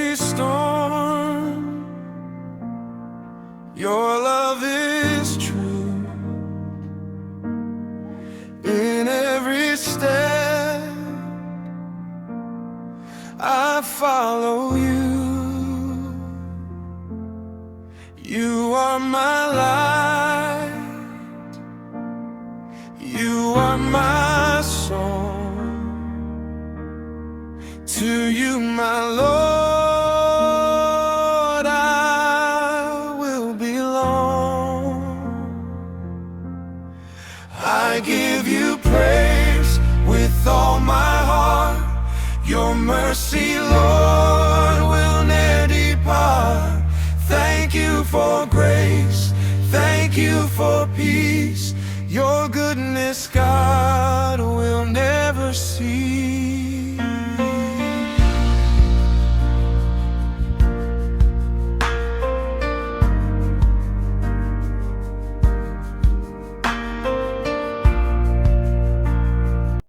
every storm. Your love is true. In every step I follow you. You are my light. You are my song. To you, my Lord, I will belong. I give you praise with all my heart. Your mercy, Lord, will ne'er depart. Thank you for grace, thank you for peace. Your goodness, God.